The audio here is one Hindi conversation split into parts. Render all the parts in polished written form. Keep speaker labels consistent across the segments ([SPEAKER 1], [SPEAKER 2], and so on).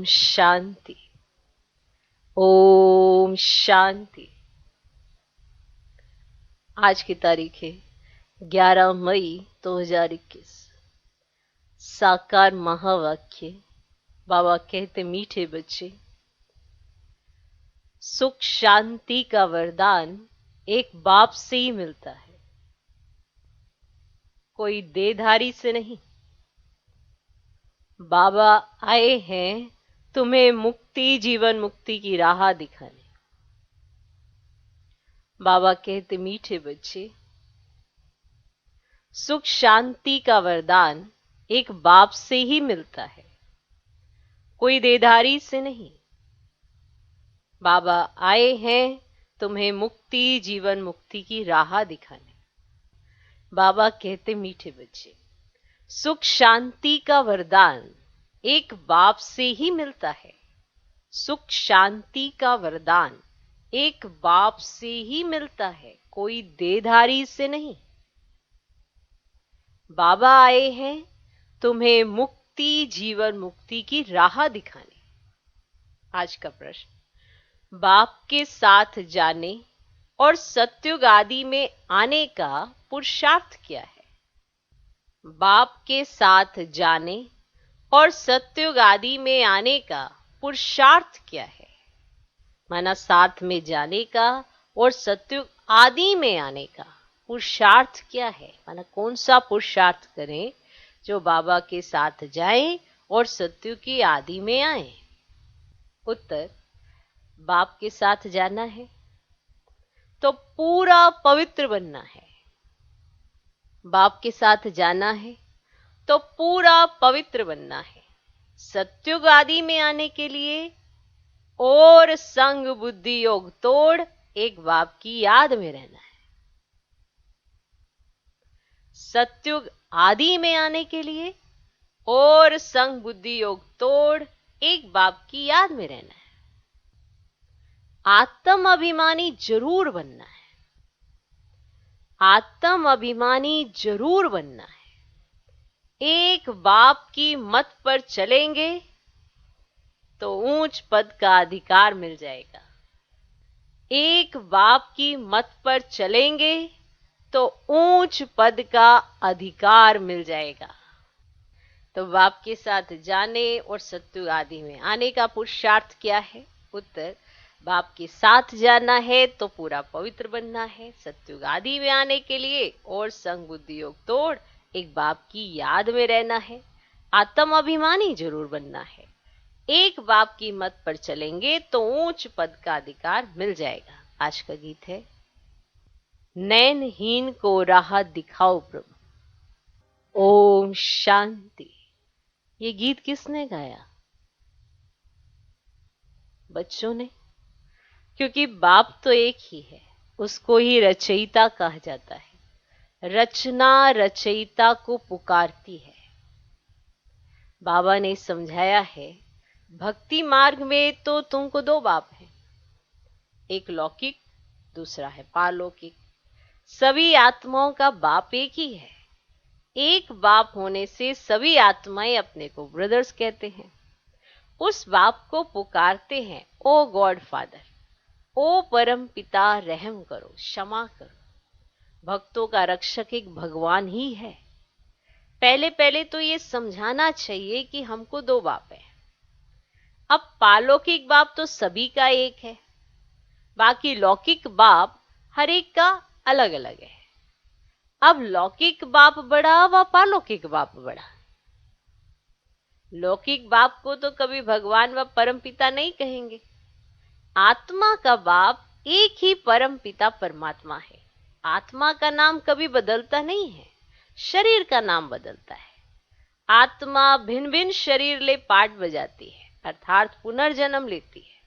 [SPEAKER 1] शांति। ओम शांति। आज की तारीख है 11 मई 2021। साकार महावाक्य। बाबा कहते मीठे बच्चे, सुख शांति का वरदान एक बाप से ही मिलता है, कोई देहधारी से नहीं। बाबा आए हैं तुम्हें मुक्ति, जीवन मुक्ति की राह दिखाने। बाबा कहते मीठे बच्चे, सुख शांति का वरदान एक बाप से ही मिलता है, कोई देहधारी से नहीं। बाबा आए हैं तुम्हें मुक्ति, जीवन मुक्ति की राह दिखाने। बाबा कहते मीठे बच्चे, सुख शांति का वरदान एक बाप से ही मिलता है। सुख शांति का वरदान एक बाप से ही मिलता है, कोई देहधारी से नहीं। बाबा आए हैं तुम्हें मुक्ति, जीवन मुक्ति की राह दिखाने। आज का प्रश्न, बाप के साथ जाने और सतयुग आदि में आने का पुरुषार्थ क्या है? बाप के साथ जाने और सतयुग आदि में आने का पुरुषार्थ क्या है? माना साथ में जाने का और सतयुग आदि में आने का पुरुषार्थ क्या है? माना कौन सा पुरुषार्थ करें जो बाबा के साथ जाएं और सतयुग की आदि में आए? उत्तर, बाप के साथ जाना है तो पूरा पवित्र बनना है। बाप के साथ जाना है तो पूरा पवित्र बनना है। सतयुग आदि में आने के लिए और संग बुद्धि योग तोड़ एक बाप की याद में रहना है। सतयुग आदि में आने के लिए और संग बुद्धि योग तोड़ एक बाप की याद में रहना है। आत्म अभिमानी जरूर बनना है। आत्म अभिमानी जरूर बनना है। एक बाप की मत पर चलेंगे तो ऊंच पद का अधिकार मिल जाएगा। एक बाप की मत पर चलेंगे तो ऊंच पद का अधिकार मिल जाएगा। तो बाप के साथ जाने और सतयुग आदि में आने का पुरुषार्थ क्या है? उत्तर, बाप के साथ जाना है तो पूरा पवित्र बनना है। सतयुग आदि में आने के लिए और संग बुद्धि योग तोड़ एक बाप की याद में रहना है। आत्म अभिमानी जरूर बनना है। एक बाप की मत पर चलेंगे तो ऊंच पद का अधिकार मिल जाएगा। आज का गीत है, नैनहीन को राह दिखाओ प्रभु। ओम शांति। ये गीत किसने गाया? बच्चों ने। क्योंकि बाप तो एक ही है, उसको ही रचयिता कहा जाता है। रचना रचयिता को पुकारती है। बाबा ने समझाया है, भक्ति मार्ग में तो तुमको दो बाप हैं, एक लौकिक, दूसरा है पारलौकिक। सभी आत्माओं का बाप एक ही है। एक बाप होने से सभी आत्माएं अपने को ब्रदर्स कहते हैं। उस बाप को पुकारते हैं, ओ गॉड फादर, ओ परम पिता, रहम करो, क्षमा करो। भक्तों का रक्षक एक भगवान ही है। पहले पहले तो ये समझाना चाहिए कि हमको दो बाप है। अब पारलौकिक बाप तो सभी का एक है, बाकी लौकिक बाप हर एक का अलग अलग है। अब लौकिक बाप बड़ा व पारलौकिक बाप बड़ा। लौकिक बाप को तो कभी भगवान व परम पिता नहीं कहेंगे। आत्मा का बाप एक ही परम पिता परमात्मा है। आत्मा का नाम कभी बदलता नहीं है, शरीर का नाम बदलता है। आत्मा भिन्न भिन्न शरीर ले पाठ बजाती है, अर्थात पुनर्जन्म लेती है।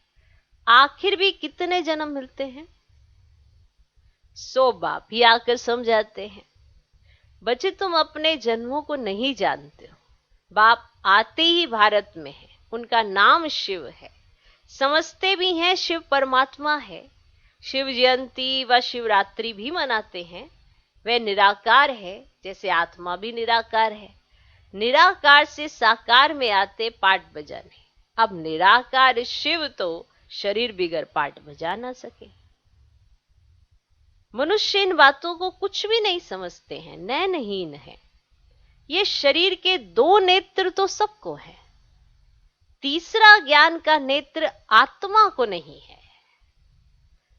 [SPEAKER 1] आखिर भी कितने जन्म मिलते हैं? 100 बाप ही आकर समझाते हैं। बच्चे, तुम अपने जन्मों को नहीं जानते हो। बाप आते ही भारत में है, उनका नाम शिव है। समझते भी हैं शिव परमात्मा है। शिव जयंती व शिवरात्रि भी मनाते हैं। वह निराकार है, जैसे आत्मा भी निराकार है। निराकार से साकार में आते पाठ बजाने। अब निराकार शिव तो शरीर बिगर पाठ बजा ना सके। मनुष्य इन बातों को कुछ भी नहीं समझते हैं, नैनहीन है। ये शरीर के दो नेत्र तो सबको है, तीसरा ज्ञान का नेत्र आत्मा को नहीं है।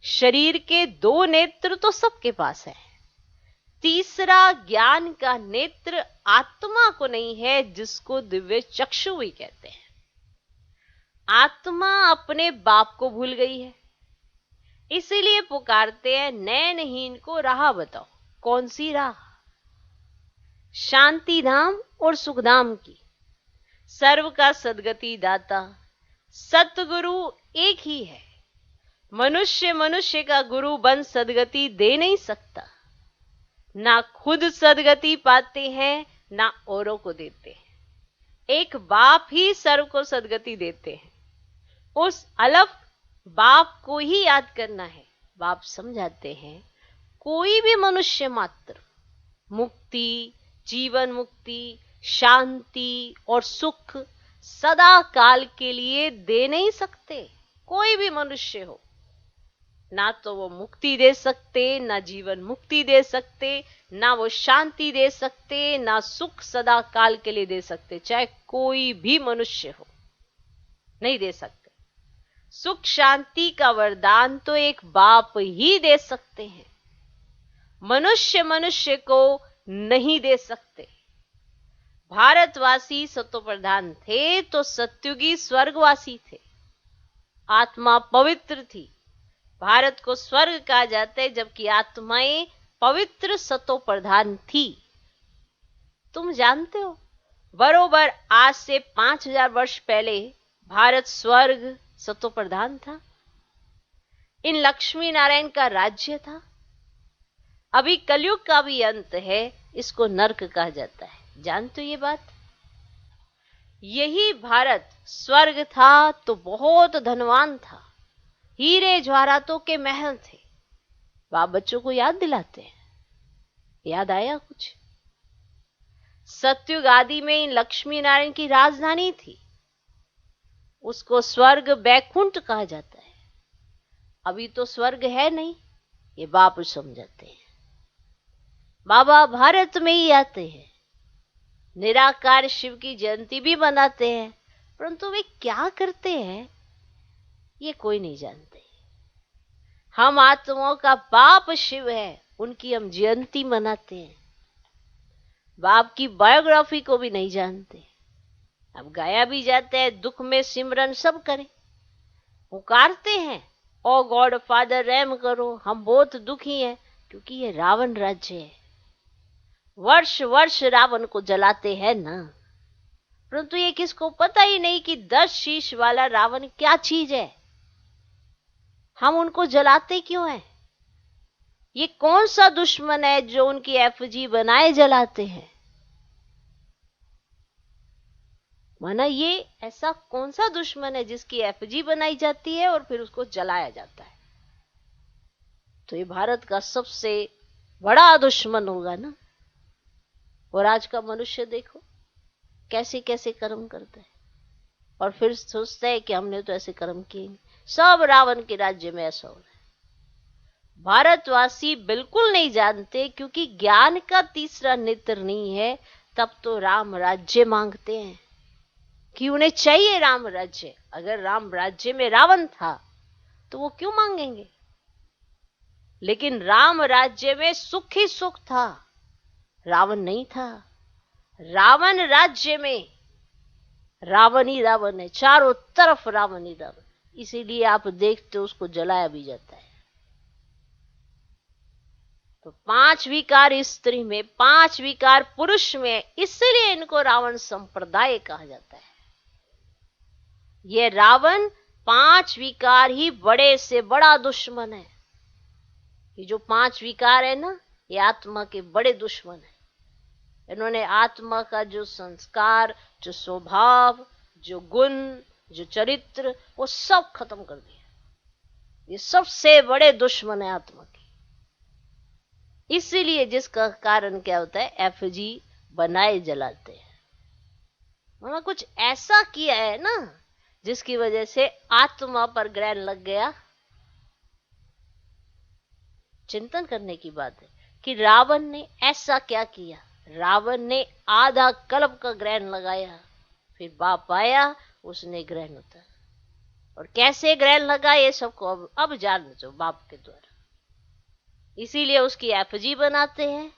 [SPEAKER 1] शरीर के दो नेत्र तो सबके पास है, तीसरा ज्ञान का नेत्र आत्मा को नहीं है, जिसको दिव्य चक्षु भी कहते हैं। आत्मा अपने बाप को भूल गई है, इसीलिए पुकारते हैं नैनहीन को राह बताओ। कौन सी राह? शांति धाम और सुखधाम की। सर्व का सदगति दाता सतगुरु एक ही है। मनुष्य मनुष्य का गुरु बन सदगति दे नहीं सकता। ना खुद सदगति पाते हैं, ना औरों को देते हैं। एक बाप ही सर्व को सदगति देते हैं। उस अलग बाप को ही याद करना है। बाप समझाते हैं, कोई भी मनुष्य मात्र मुक्ति, जीवन मुक्ति, शांति और सुख सदा काल के लिए दे नहीं सकते। कोई भी मनुष्य हो, ना तो वो मुक्ति दे सकते, ना जीवन मुक्ति दे सकते, ना वो शांति दे सकते, ना सुख सदा काल के लिए दे सकते। चाहे कोई भी मनुष्य हो, नहीं दे सकते। सुख शांति का वरदान तो एक बाप ही दे सकते हैं। मनुष्य मनुष्य को नहीं दे सकते। भारतवासी सतो प्रधान थे तो सत्युगी स्वर्गवासी थे। आत्मा पवित्र थी, भारत को स्वर्ग कहा जाता है, जबकि आत्माएं पवित्र सतो प्रधान थी। तुम जानते हो, बरोबर आज से 5000 वर्ष पहले भारत स्वर्ग सतो प्रधान था। इन लक्ष्मी नारायण का राज्य था। अभी कलयुग का भी अंत है, इसको नरक कहा जाता है। जानते हो ये बात? यही भारत स्वर्ग था तो बहुत धनवान था, हीरे जवाहरातों के महल थे। बाप बच्चों को याद दिलाते हैं, याद आया कुछ? सतयुग आदि में इन लक्ष्मी नारायण की राजधानी थी, उसको स्वर्ग बैकुंठ कहा जाता है। अभी तो स्वर्ग है नहीं, ये बाप समझाते हैं। बाबा भारत में ही आते हैं, निराकार शिव की जयंती भी मनाते हैं, परंतु वे क्या करते हैं ये कोई नहीं जानते। हम आत्माओं का बाप शिव है, उनकी हम जयंती मनाते हैं। बाप की बायोग्राफी को भी नहीं जानते। अब गाया भी जाते हैं, दुख में सिमरन सब करें, पुकारते हैं, ओ गॉड फादर रहम करो, हम बहुत दुखी हैं, क्योंकि ये रावण राज्य है। वर्ष वर्ष रावण को जलाते हैं ना, परंतु ये किसको पता ही नहीं कि 10 शीश वाला रावण क्या चीज है। हम उनको जलाते क्यों हैं? ये कौन सा दुश्मन है जो उनकी एफजी बनाए जलाते हैं? माना ये ऐसा कौन सा दुश्मन है जिसकी एफजी बनाई जाती है और फिर उसको जलाया जाता है? तो ये भारत का सबसे बड़ा दुश्मन होगा ना। और आज का मनुष्य देखो कैसे कैसे कर्म करता है, और फिर सोचता है कि हमने तो ऐसे कर्म किए नहीं। सब रावण के राज्य में ऐसा हो रहा है। भारतवासी बिल्कुल नहीं जानते, क्योंकि ज्ञान का तीसरा नेत्र नहीं है, तब तो राम राज्य मांगते हैं कि उन्हें चाहिए राम राज्य। अगर राम राज्य में रावण था तो वो क्यों मांगेंगे? लेकिन राम राज्य में सुख ही सुख था, रावण नहीं था। रावण राज्य में रावण ही रावण है, चारों तरफ रावण ही रावण, इसीलिए आप देखते हो उसको जलाया भी जाता है। तो 5 विकार स्त्री में, 5 विकार पुरुष में, इसलिए इनको रावण संप्रदाय कहा जाता है। ये रावण 5 विकार ही बड़े से बड़ा दुश्मन है। ये जो 5 विकार है ना, ये आत्मा के बड़े दुश्मन है। इन्होंने आत्मा का जो संस्कार, जो स्वभाव, जो गुण, जो चरित्र, वो सब खत्म कर दिया। ये सबसे बड़े दुश्मन है आत्मा के। इसीलिए जिसका कारण क्या होता है, एफजी बनाए जलाते हैं। उन्होंने कुछ ऐसा किया है ना जिसकी वजह से आत्मा पर ग्रहण लग गया। चिंतन करने की बात है कि रावण ने ऐसा क्या किया। रावण ने आधा कल्प का ग्रहण लगाया, फिर बाप आया, उसने ग्रहण उतारा। और कैसे ग्रहण लगा ये सबको अब जान लो बाप के द्वारा। इसीलिए उसकी एफजी बनाते हैं,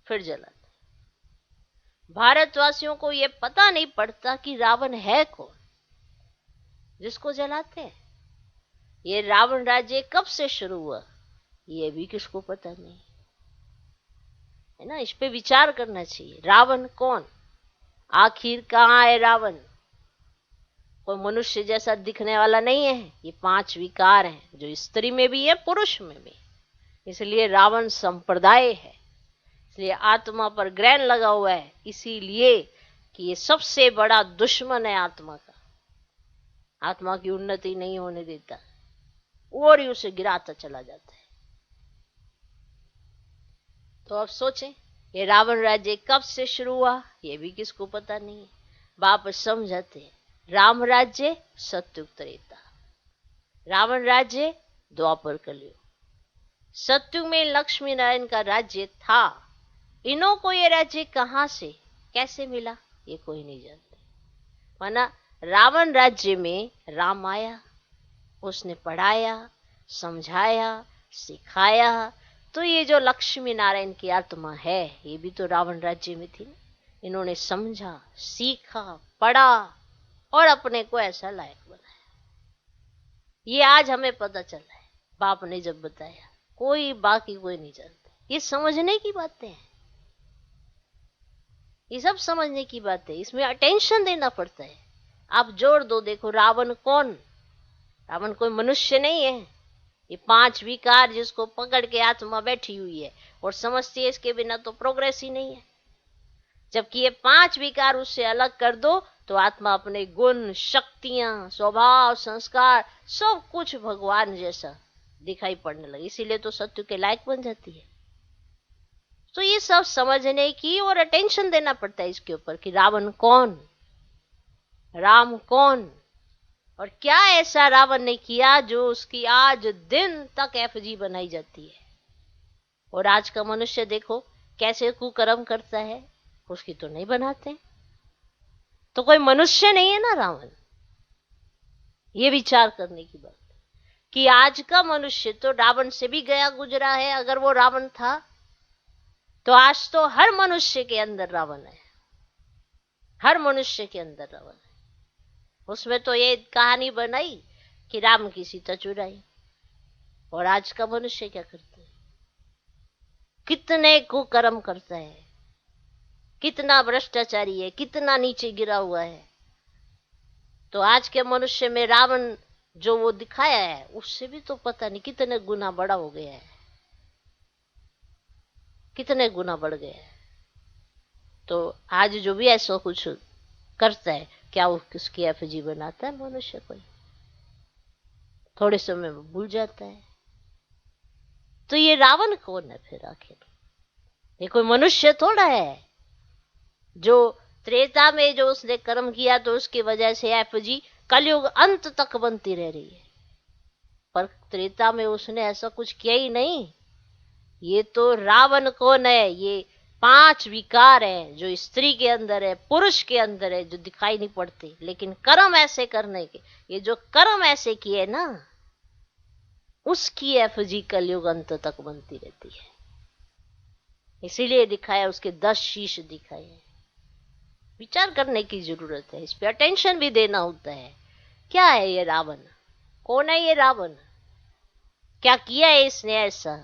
[SPEAKER 1] फिर जलाते हैं। भारतवासियों को ये पता नहीं पड़ता कि रावण है कौन जिसको जलाते हैं। ये रावण राज्य कब से शुरू हुआ ये भी किसको पता नहीं है ना। इस पे विचार करना चाहिए। रावण कौन, आखिर कहाँ है रावण। कोई मनुष्य जैसा दिखने वाला नहीं है। ये 5 विकार हैं जो स्त्री में भी है, पुरुष में भी। इसलिए रावण संप्रदाय है। इसलिए आत्मा पर ग्रहण लगा हुआ है, इसीलिए कि ये सबसे बड़ा दुश्मन है आत्मा का। आत्मा की उन्नति नहीं होने देता और ही उसे गिराता चला जाता है। तो अब सोचें, ये रावण राज्य कब से शुरू हुआ ये भी किसको पता नहीं है। बाप समझाते हैं राम राज्य सत्युग त्रेता, रावण राज्य द्वापर कलयुग। सत्युग में लक्ष्मी नारायण का राज्य था। इन्हों को ये राज्य कहां से कैसे मिला ये कोई नहीं जानते। माना रावण राज्य में राम आया, उसने पढ़ाया, समझाया, सिखाया। तो ये जो लक्ष्मी नारायण की आत्मा है ये भी तो रावण राज्य में थी। इन्होंने समझा, सीखा, पढ़ा और अपने को ऐसा लायक बनाया। ये आज हमें पता चला है, बाप ने जब बताया। कोई बाकी कोई नहीं जानता। ये समझने की बातें हैं, ये सब समझने की बात है। इसमें अटेंशन देना पड़ता है। आप जोड़ दो, देखो रावण कौन। रावण कोई मनुष्य नहीं है। ये 5 विकार जिसको पकड़ के आत्मा बैठी हुई है और समझती है इसके बिना तो प्रोग्रेस ही नहीं है। जबकि ये 5 विकार उससे अलग कर दो तो आत्मा अपने गुण, शक्तियां, स्वभाव, संस्कार सब कुछ भगवान जैसा दिखाई पड़ने लगे। इसीलिए तो सत्य के लायक बन जाती है। तो ये सब समझने की और अटेंशन देना पड़ता है इसके ऊपर कि रावण कौन, राम कौन, और क्या ऐसा रावण ने किया जो उसकी आज दिन तक एफजी बनाई जाती है। और आज का मनुष्य देखो कैसे कुकर्म करता है, उसकी तो नहीं बनाते। तो कोई मनुष्य नहीं है ना रावण। ये विचार करने की बात कि आज का मनुष्य तो रावण से भी गया गुजरा है। अगर वो रावण था तो आज तो हर मनुष्य के अंदर रावण है। हर मनुष्य के अंदर रावण है। उसमें तो ये कहानी बनाई कि राम की सीता चुराई। और आज का मनुष्य क्या करता है, कितने कुकर्म करता है, कितना भ्रष्टाचारी है, कितना नीचे गिरा हुआ है। तो आज के मनुष्य में रावण जो वो दिखाया है उससे भी तो पता नहीं कितने गुना बड़ा हो गया है, कितने गुना बढ़ गया है। तो आज जो भी ऐसा कुछ करता है, क्या वो किसकी एफजी बनाता है मनुष्य कोई? थोड़े समय में भूल जाता है। तो ये रावण कौन है फिर आखिर? ये कोई मनुष्य थोड़ा है। जो त्रेता में जो उसने कर्म किया तो उसकी वजह से एफजी कलयुग अंत तक बनती रह रही है। पर त्रेता में उसने ऐसा कुछ किया ही नहीं। ये तो रावण कौन है? ये 5 विकार है जो स्त्री के अंदर है, पुरुष के अंदर है, जो दिखाई नहीं पड़ते। लेकिन कर्म ऐसे करने के, ये जो कर्म ऐसे किए ना, उसकी एफजी कलयुग अंत तक बनती रहती है। इसीलिए दिखाया, उसके 10 शीश दिखाए हैं। विचार करने की जरूरत है, इस पे अटेंशन भी देना होता है। क्या है ये रावण? कौन है ये रावण? क्या किया है इसने ऐसा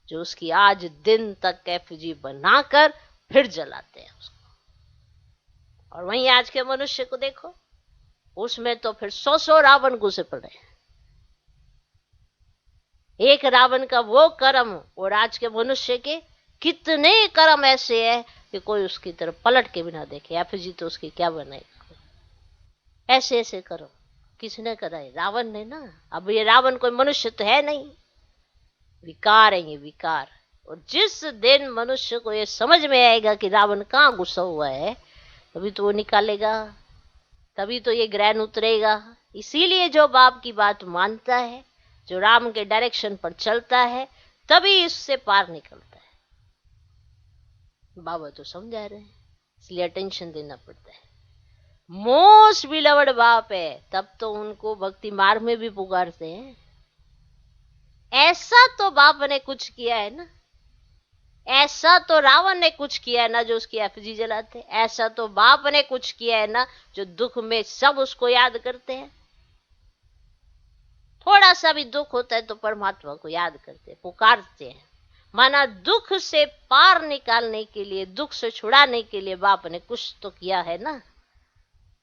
[SPEAKER 1] जो उसकी आज दिन तक एफजी बनाकर फिर जलाते हैं उसको? और वहीं आज के मनुष्य को देखो, उसमें तो फिर 100 रावण घुसे पड़े हैं। एक रावण का वो कर्म और आज के मनुष्य के कितने कर्म ऐसे है कि कोई उसकी तरफ पलट के भी ना देखे। एफजी तो उसकी क्या बनाएगा? ऐसे ऐसे कर्म किसने कराए? रावण ने ना। अब ये रावण कोई मनुष्य तो है नहीं, विकार है ये, विकार। और जिस दिन मनुष्य को ये समझ में आएगा कि रावण कहाँ घुसा हुआ है, अभी तो वो निकालेगा। तभी तो ये ग्रहण उतरेगा। इसीलिए जो बाप की बात मानता है, जो राम के डायरेक्शन पर चलता है, तभी इससे पार निकलता है। बाबा तो समझा रहे हैं, इसलिए अटेंशन देना पड़ता है। मोस्ट बिलवड बाप है, तब तो उनको भक्ति मार्ग में भी पुकारते हैं। ऐसा तो बाप ने कुछ किया है ना, ऐसा तो रावण ने कुछ किया है ना जो उसकी एफजी जलाते। ऐसा तो बाप ने कुछ किया है ना जो दुख में सब उसको याद करते हैं। थोड़ा सा भी दुख होता है तो परमात्मा को याद करते हैं, पुकारते हैं। माना दुख से पार निकालने के लिए, दुख से छुड़ाने के लिए बाप ने कुछ तो किया है ना।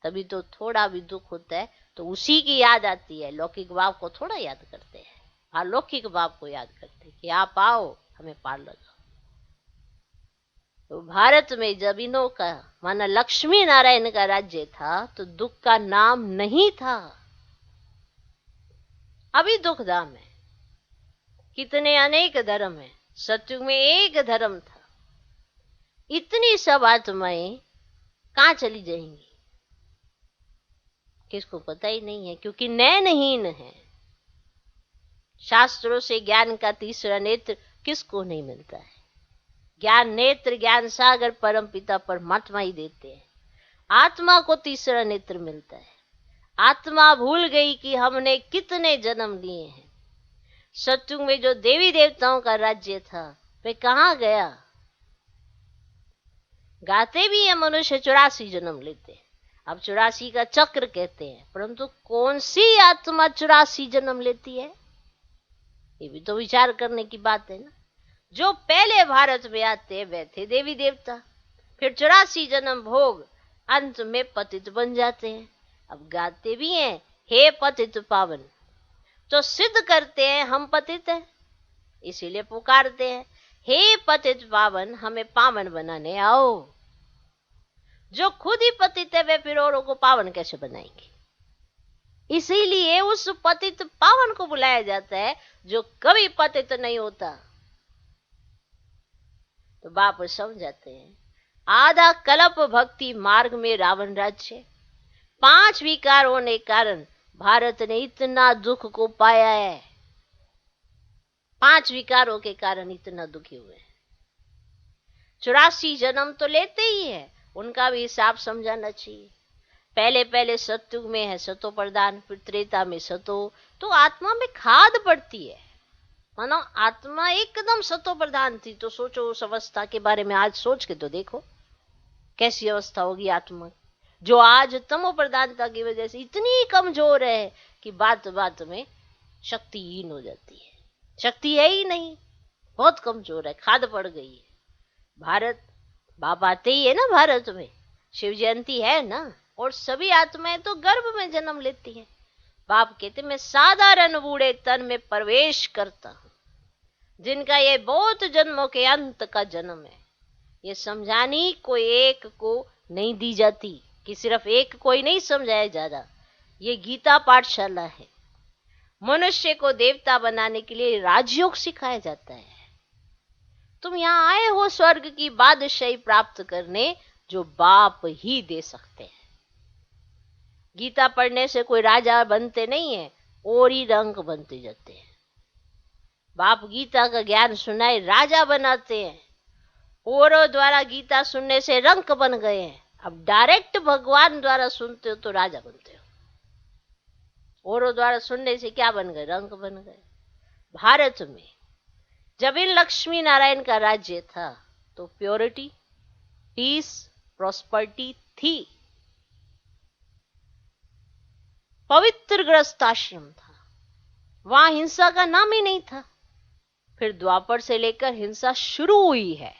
[SPEAKER 1] तभी तो थोड़ा भी दुख होता है तो उसी की याद आती है। लौकिक बाप को थोड़ा याद करते हैं, अलौकिक बाप को याद करते हैं कि आप आओ हमें पार लगाओ। तो भारत में जब इनों का माना लक्ष्मी नारायण का राज्य था तो दुख का नाम नहीं था। अभी दुख धाम है, कितने अनेक धर्म है, सत्युग में एक धर्म था। इतनी सब आत्माएं कहां चली जाएंगी किसको पता ही नहीं है, क्योंकि नयनहीन है। शास्त्रों से ज्ञान का तीसरा नेत्र किसको नहीं मिलता है। ज्ञान नेत्र, ज्ञान सागर परम पिता परमात्मा ही देते हैं। आत्मा को तीसरा नेत्र मिलता है। आत्मा भूल गई कि हमने कितने जन्म लिए हैं। सत्युग में जो देवी देवताओं का राज्य था वे कहां गया। गाते भी है मनुष्य 84 जन्म लेते हैं, अब 84 का चक्र कहते हैं, परंतु कौन सी आत्मा 84 जन्म लेती है, ये भी तो विचार करने की बात है ना। जो पहले भारत में आते वे थे देवी देवता, फिर 84 जन्म भोग, अंत में पतित बन जाते हैं। अब गाते भी हैं हे पतित पावन, तो सिद्ध करते हैं हम पतित हैं, इसीलिए पुकारते हैं हे पतित पावन हमें पावन बनाने आओ। जो खुद ही पतित है वे फिर औरों को पावन कैसे बनाएंगे। इसीलिए उस पतित पावन को बुलाया जाता है जो कभी पतित नहीं होता। तो बाप समझाते हैं आधा कल्प भक्ति मार्ग में रावण राज्य, 5 विकार होने कारण भारत ने इतना दुख को पाया है। 5 विकारों के कारण इतना दुखी हुए। 84 जन्म तो लेते ही है, उनका भी हिसाब समझाना चाहिए। पहले पहले सत्युग में है सतो प्रधान, फिर त्रेता में सतो, तो आत्मा में खाद पड़ती है। मानो आत्मा एकदम सतो प्रधान थी, तो सोचो उस अवस्था के बारे में आज सोच के तो देखो कैसी अवस्था होगी आत्मा, जो आज तमो प्रधानता की वजह से इतनी कमजोर है कि बात बात में शक्तिहीन हो जाती है। शक्ति है ही नहीं, बहुत कमजोर है, खाद पड़ गई है। भारत बाप आते ही है ना, भारत में शिव जयंती है ना, और सभी आत्माएं तो गर्भ में जन्म लेती हैं। बाप कहते मैं साधारण बूढ़े तन में प्रवेश करता हूं, जिनका ये बहुत जन्मों के अंत का जन्म है। ये समझानी कोई एक को नहीं दी जाती कि सिर्फ एक को ही नहीं समझाया जा रहा। ये गीता पाठशाला है। मनुष्य को देवता बनाने के लिए राजयोग सिखाया जाता है। तुम यहाँ आए हो स्वर्ग की बादशाही प्राप्त करने, जो बाप ही दे सकते हैं। गीता पढ़ने से कोई राजा बनते नहीं है, और ही रंग बनते जाते हैं। बाप गीता का ज्ञान सुनाए राजा बनाते हैं, औरों द्वारा गीता सुनने से रंक बन गए हैं। अब डायरेक्ट भगवान द्वारा सुनते हो तो राजा बनते हो, औरों द्वारा सुनने से क्या बन गए, रंक बन गए। भारत में जब इन लक्ष्मी नारायण का राज्य था तो प्योरिटी, पीस, प्रॉस्पर्टी थी। पवित्र गृहस्थ आश्रम था, वहां हिंसा का नाम ही नहीं था। फिर द्वापर से लेकर हिंसा शुरू हुई है।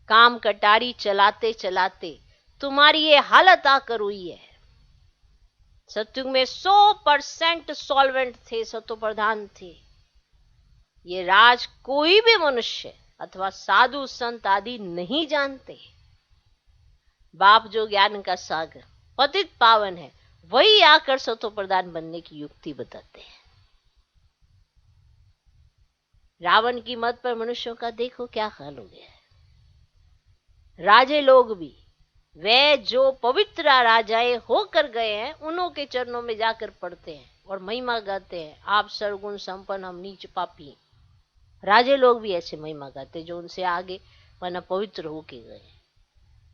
[SPEAKER 1] काम कटारी चलाते चलाते तुम्हारी ये हालत आकर हुई है। सत्युग में 100% सॉल्वेंट थे, सतो प्रधान थे। ये राज कोई भी मनुष्य अथवा साधु संत आदि नहीं जानते। बाप जो ज्ञान का सागर पतित पावन है, वही आकर सतो प्रधान बनने की युक्ति बताते हैं। रावण की मत पर मनुष्यों का देखो क्या हाल हो गया है। राजे लोग भी वे जो पवित्र राजाएं होकर गए हैं उन्हों के चरणों में जाकर पड़ते हैं और महिमा गाते हैं, आप सर्वगुण संपन्न, हम नीच पापी। राजे लोग भी ऐसे महिमा गाते जो उनसे आगे वरना पवित्र होके गए।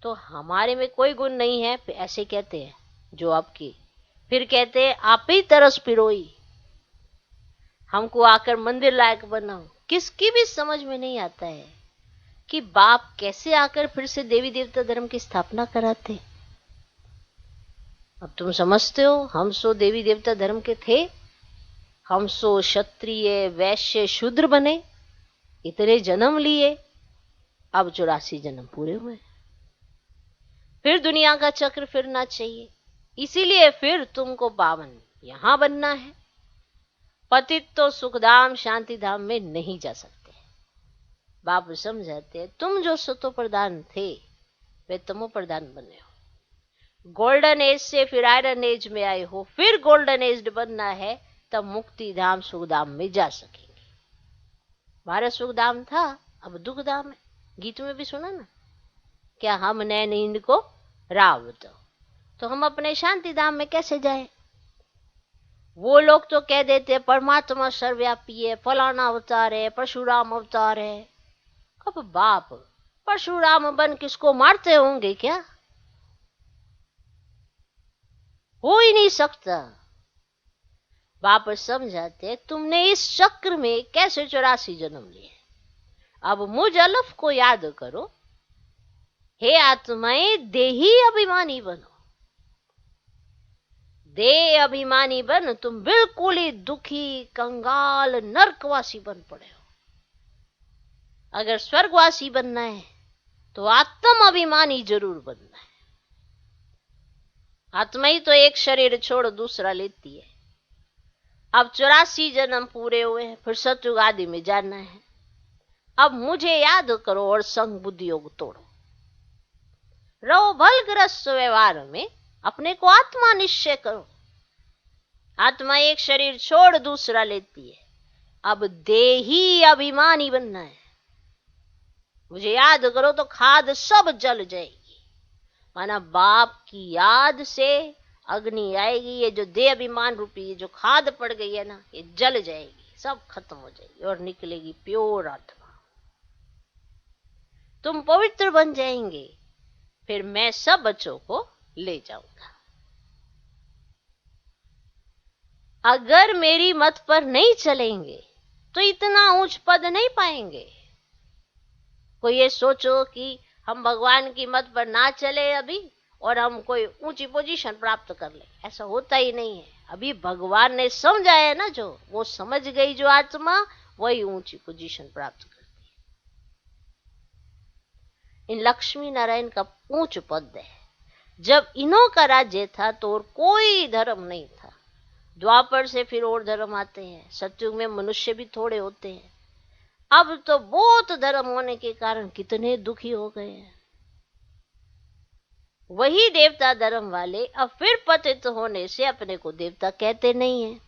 [SPEAKER 1] तो हमारे में कोई गुण नहीं है, ऐसे कहते हैं जो आपके। फिर कहते हैं आप ही तरस पिरोई, हमको आकर मंदिर लायक बनाओ। किसकी भी समझ में नहीं आता है कि बाप कैसे आकर फिर से देवी देवता धर्म की स्थापना कराते। अब तुम समझते हो, हम सो देवी देवता धर्म के थे, हम सो क्षत्रिय वैश्य शूद्र बने, इतने जन्म लिए, अब 84 जन्म पूरे हुए। फिर दुनिया का चक्र फिरना चाहिए, इसीलिए फिर तुमको पावन यहां बनना है। पतित तो सुखधाम शांति धाम में नहीं जा सकते। बाप समझाते हैं तुम जो सतो प्रधान थे वे तमो प्रधान बने हो। गोल्डन एज से फिर आयरन एज में आए हो, फिर गोल्डन एज बनना है, तब मुक्ति धाम सुखधाम में जा सकेंगे। भारत सुखधाम था, अब दुखधाम है। गीत में भी सुना ना, क्या हम नैन नींद को रावत, तो हम अपने शांति धाम में कैसे जाएं? वो लोग तो कह देते परमात्मा सर्वव्यापी है, फलाना अवतार है, परशुराम अवतार है। अब बाप परशुराम बन किसको मारते होंगे क्या? हो ही नहीं सकता। बाप समझाते तुमने इस चक्र में कैसे 84 जन्म लिए। अब मुझ अलफ को याद करो, हे आत्माएं देही अभिमानी बनो। देह अभिमानी बन तुम बिल्कुल ही दुखी कंगाल नरकवासी बन पड़े हो। अगर स्वर्गवासी बनना है तो आत्म अभिमानी जरूर बनना है। आत्मा ही तो एक शरीर छोड़ दूसरा लेती है। अब 84 जन्म पूरे हुए हैं, फिर सतयुग आदि में जाना है। अब मुझे याद करो और संग बुद्धि योग तोड़ो। रहो भलग्रस्त व्यवहार में, अपने को आत्मा निश्चय करो। आत्मा एक शरीर छोड़ दूसरा लेती है। अब देही अभिमानी बनना है। मुझे याद करो तो खाद सब जल जाएगी, माना बाप की याद से अग्नि आएगी। ये जो देह अभिमान रूपी ये जो खाद पड़ गई है ना, ये जल जाएगी, सब खत्म हो जाएगी और निकलेगी प्योर आत्मा। तुम पवित्र बन जाएंगे, फिर मैं सब बच्चों को ले जाऊंगा। अगर मेरी मत पर नहीं चलेंगे तो इतना ऊंच पद नहीं पाएंगे। कोई ये सोचो कि हम भगवान की मत पर ना चले अभी और हम कोई ऊंची पोजीशन प्राप्त कर ले, ऐसा होता ही नहीं है। अभी भगवान ने समझाया ना, जो वो समझ गई जो आत्मा, वही ऊंची पोजीशन प्राप्त करती है। इन लक्ष्मी नारायण का ऊंच पद है। जब इन्हों का राज्य था तो और कोई धर्म नहीं था। द्वापर से फिर और धर्म आते हैं, सतयुग में मनुष्य भी थोड़े होते हैं। अब तो बहुत धर्म होने के कारण कितने दुखी हो गए हैं। वही देवता धर्म वाले अब फिर पतित होने से अपने को देवता कहते नहीं है,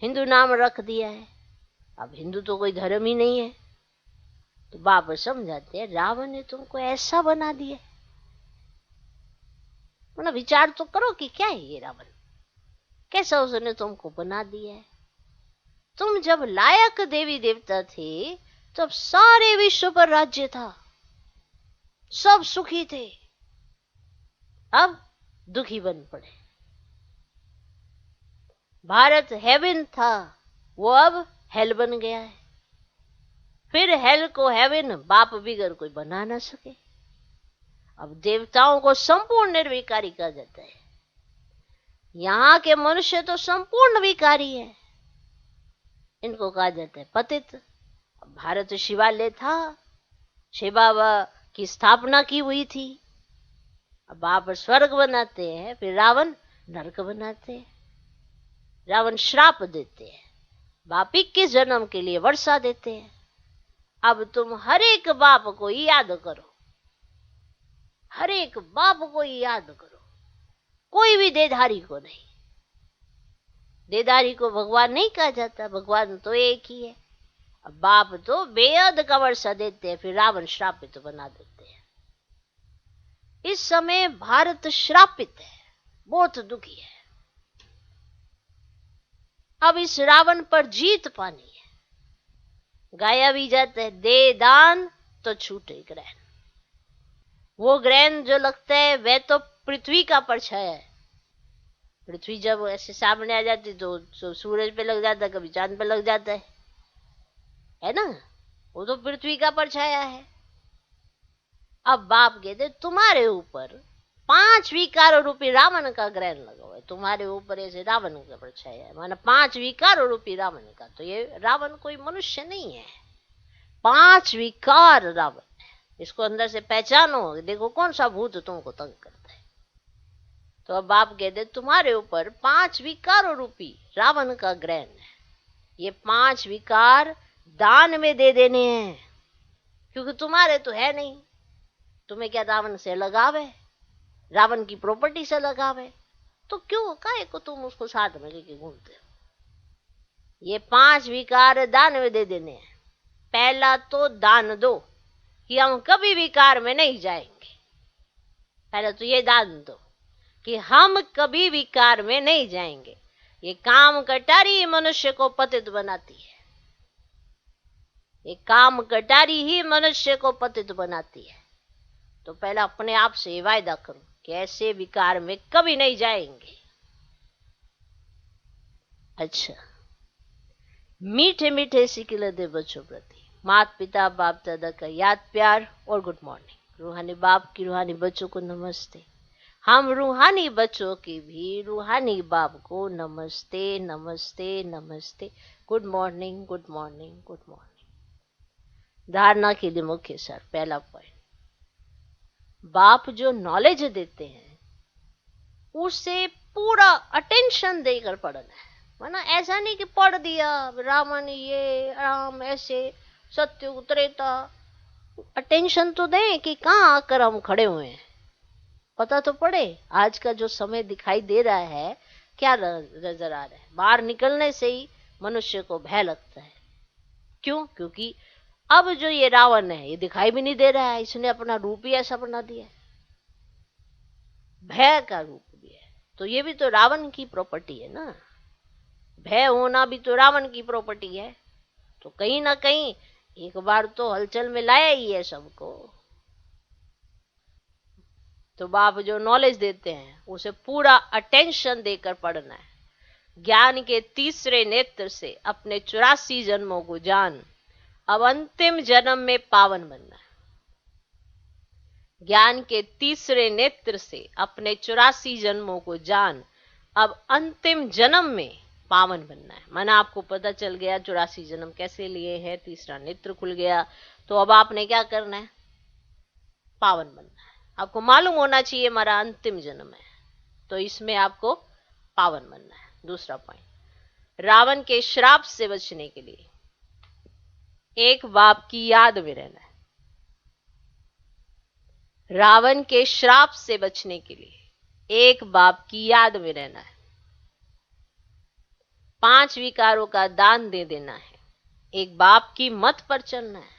[SPEAKER 1] हिंदू नाम रख दिया है। अब हिंदू तो कोई धर्म ही नहीं है। तो बाबा समझाते हैं रावण ने तुमको ऐसा बना दिया। मतलब विचार तो करो कि क्या है ये रावण, कैसा उसने तुमको बना दिया है। तुम जब लायक देवी देवता थे तब सारे विश्व पर राज्य था, सब सुखी थे। अब दुखी बन पड़े। भारत हेवन था, वो अब हेल बन गया है। फिर हेल को हेवन बाप बिगर कोई बना ना सके। अब देवताओं को संपूर्ण निर्विकारी कहा जाता है। यहां के मनुष्य तो संपूर्ण विकारी है, इनको कहा जाता है पतित। भारत शिवालय था, शिव बाबा की स्थापना की हुई थी। अब आप स्वर्ग बनाते हैं, फिर रावण नरक बनाते हैं। रावण श्राप देते हैं, बाप 21 जन्म के लिए वर्षा देते हैं। अब तुम हर एक बाप को ही याद करो, हर एक बाप को ही याद करो, कोई भी देधारी को नहीं। देदारी को भगवान नहीं कहा जाता, भगवान तो एक ही है। अब बाप तो बेहद का वर्षा देते हैं, फिर रावण श्रापित तो बना देते हैं।
[SPEAKER 2] इस समय भारत श्रापित है, बहुत दुखी है। अब इस रावण पर जीत पानी है। गाया भी जाता है, दे दान तो छूटे ग्रहण। वो ग्रहण जो लगता है वह तो पृथ्वी का परछाया है। पृथ्वी जब ऐसे सामने आ जाती तो सूरज पे लग जाता है, कभी चांद पे लग जाता है ना। वो तो पृथ्वी का परछाया है। अब बाप कहते तुम्हारे ऊपर 5 विकारों रूपी रावण का ग्रहण लगा हुआ है। तुम्हारे ऊपर ऐसे रावण का परछाया है, माना 5 विकारों रूपी रावण का। तो ये रावण कोई मनुष्य नहीं है, 5 विकार रावण है। इसको अंदर से पहचानो, देखो कौन सा भूत तुमको तंग करता है। तो अब बाप कहते तुम्हारे ऊपर 5 विकारों रूपी रावण का ग्रहण है। ये 5 विकार दान में दे देने हैं, क्योंकि तुम्हारे तो है नहीं। तुम्हें क्या रावण से लगाव है, रावण की प्रॉपर्टी से लगाव है, तो क्यों काहे को तुम उसको साथ में लेके घूमते हो। ये 5 विकार दान में दे देने हैं। पहला तो दान दो कि हम कभी विकार में नहीं जाएंगे। पहले तो ये दान दो कि हम कभी विकार में नहीं जाएंगे। ये काम कटारी मनुष्य को पतित बनाती है। ये काम कटारी ही मनुष्य को पतित बनाती है। तो पहला अपने आप से वायदा करो कि ऐसे विकार में कभी नहीं जाएंगे। अच्छा, मीठे मीठे सिकिल दे बच्चों प्रति माता पिता बाप दादा का याद प्यार और गुड मॉर्निंग। रूहानी बाप की रूहानी बच्चों को नमस्ते। हम रूहानी बच्चों की भी रूहानी बाप को नमस्ते नमस्ते नमस्ते। Good morning good morning good morning. धारणा के लिए मुख्य सर पहला पॉइंट, बाप जो नॉलेज देते हैं उसे पूरा अटेंशन देकर पढ़ना है। वरना ऐसा नहीं कि पढ़ दिया रावण ये राम ऐसे सत्य त्रेता। अटेंशन तो दें कि कहाँ आकर हम खड़े हुए हैं, पता तो पड़े। आज का जो समय दिखाई दे रहा है क्या नजर आ रहा है। बाहर निकलने से ही मनुष्य को भय लगता है। क्यों? क्योंकि अब जो ये रावण है ये दिखाई भी नहीं दे रहा है, इसने अपना रूप ही ऐसा बना दिया है, भय का रूप भी है। तो ये भी तो रावण की प्रॉपर्टी है ना, भय होना भी तो रावण की प्रॉपर्टी है। तो कहीं ना कहीं एक बार तो हलचल में लाया ही है सबको। तो बाप जो नॉलेज देते हैं उसे पूरा अटेंशन देकर पढ़ना है। ज्ञान के तीसरे नेत्र से अपने 84 जन्मों को जान, अब अंतिम जन्म में पावन बनना है। ज्ञान के तीसरे नेत्र से अपने 84 जन्मों को जान, अब अंतिम जन्म में पावन बनना है। माना आपको पता चल गया 84 जन्म कैसे लिए हैं, तीसरा नेत्र खुल गया, तो अब आपने क्या करना है, पावन बनना है। आपको मालूम होना चाहिए हमारा अंतिम जन्म है, तो इसमें आपको पावन बनना है। दूसरा पॉइंट, रावण के श्राप से बचने के लिए एक बाप की याद में रहना है। रावण के श्राप से बचने के लिए एक बाप की याद में रहना है। 5 विकारों का दान दे देना है। एक बाप की मत पर चलना है।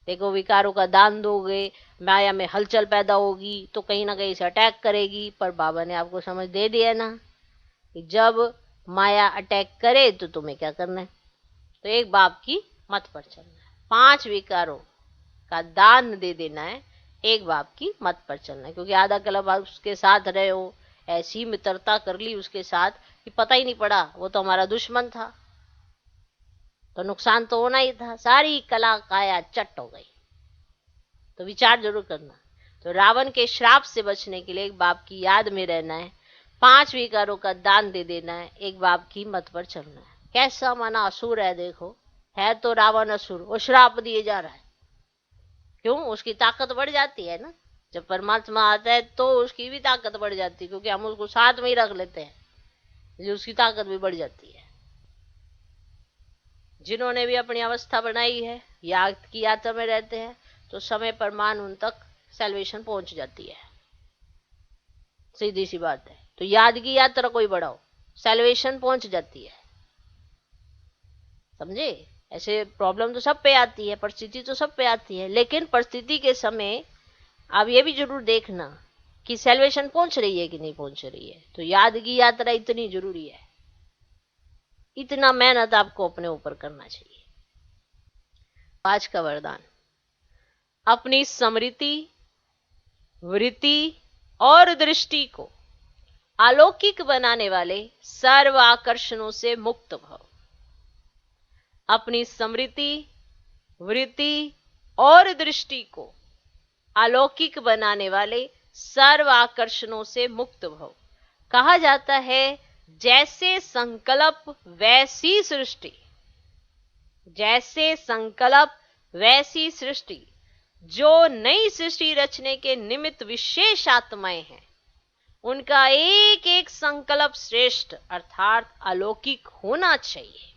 [SPEAKER 2] देखो विकारों का दान दोगे, माया में हलचल पैदा होगी तो कहीं ना कहीं से अटैक करेगी। पर बाबा ने आपको समझ दे दिया ना कि जब माया अटैक करे तो तुम्हें क्या करना है। तो एक बाप की मत पर चलना है। 5 विकारों का दान दे देना है, एक बाप की मत पर चलना है। क्योंकि आधा कलब आप उसके साथ रहे हो, ऐसी मित्रता कर ली उसके साथ कि पता ही नहीं पड़ा वो तो हमारा दुश्मन था, तो नुकसान तो होना ही था। सारी कला काया चट हो गई। तो विचार जरूर करना। तो रावण के श्राप से बचने के लिए एक बाप की याद में रहना है, 5 विकारों का दान दे देना है, एक बाप की मत पर चलना है। कैसा माना असुर है, देखो है तो रावण असुर, वो श्राप दिए जा रहा है। क्यों? उसकी ताकत बढ़ जाती है ना। जब परमात्मा आता है तो उसकी भी ताकत बढ़ जाती है, क्योंकि हम उसको साथ में ही रख लेते हैं, जो उसकी ताकत भी बढ़ जाती है। जिन्होंने भी अपनी अवस्था बनाई है, याद की यात्रा में रहते हैं, तो समय पर मान उन तक सैल्वेशन पहुंच जाती है। सीधी सी बात है। तो याद की यात्रा कोई बढ़ाओ, सैल्वेशन पहुंच जाती है। समझे? ऐसे प्रॉब्लम तो सब पे आती है, परिस्थिति तो सब पे आती है, लेकिन परिस्थिति के समय आप ये भी जरूर देखना कि सेल्वेशन पहुंच रही है कि नहीं पहुंच रही है। तो याद की यात्रा इतनी जरूरी है, इतना मेहनत आपको अपने ऊपर करना चाहिए। आज का वरदान, अपनी स्मृति, वृत्ति और दृष्टि को अलौकिक बनाने वाले सर्व आकर्षणों से मुक्त भव। अपनी स्मृति, वृत्ति और दृष्टि को अलौकिक बनाने वाले सर्व आकर्षणों से मुक्त भव। कहा जाता है जैसे संकल्प वैसी सृष्टि, जैसे संकल्प वैसी सृष्टि। जो नई सृष्टि रचने के निमित्त विशेष आत्माएं हैं, उनका एक एक संकल्प श्रेष्ठ अर्थात अलौकिक होना चाहिए।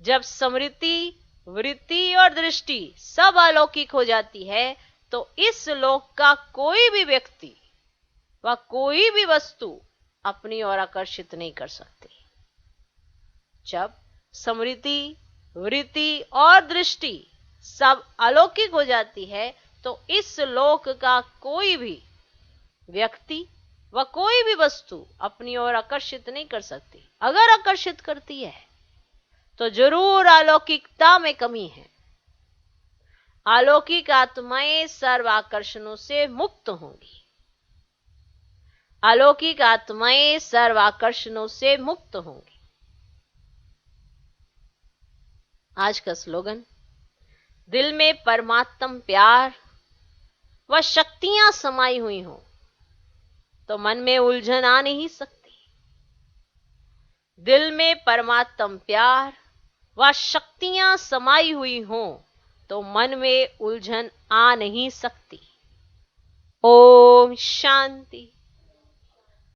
[SPEAKER 2] जब स्मृति, वृत्ति और दृष्टि सब अलौकिक हो जाती है तो इस लोक का कोई भी व्यक्ति व कोई भी वस्तु अपनी ओर आकर्षित नहीं कर सकती। जब स्मृति, वृत्ति और दृष्टि सब अलौकिक हो जाती है तो इस लोक का कोई भी व्यक्ति व कोई भी वस्तु अपनी ओर आकर्षित नहीं कर सकती। अगर आकर्षित करती है तो जरूर अलौकिकता में कमी है। अलौकिक आत्माएं सर्व आकर्षणों से मुक्त होंगी। अलौकिक आत्माएं सर्व आकर्षणों से मुक्त होंगी। आज का स्लोगन, दिल में परमात्म प्यार व शक्तियां समाई हुई हों तो मन में उलझन आ नहीं सकती। दिल में परमात्म प्यार व शक्तियां समाई हुई हों तो मन में उलझन आ नहीं सकती। ओम शांति।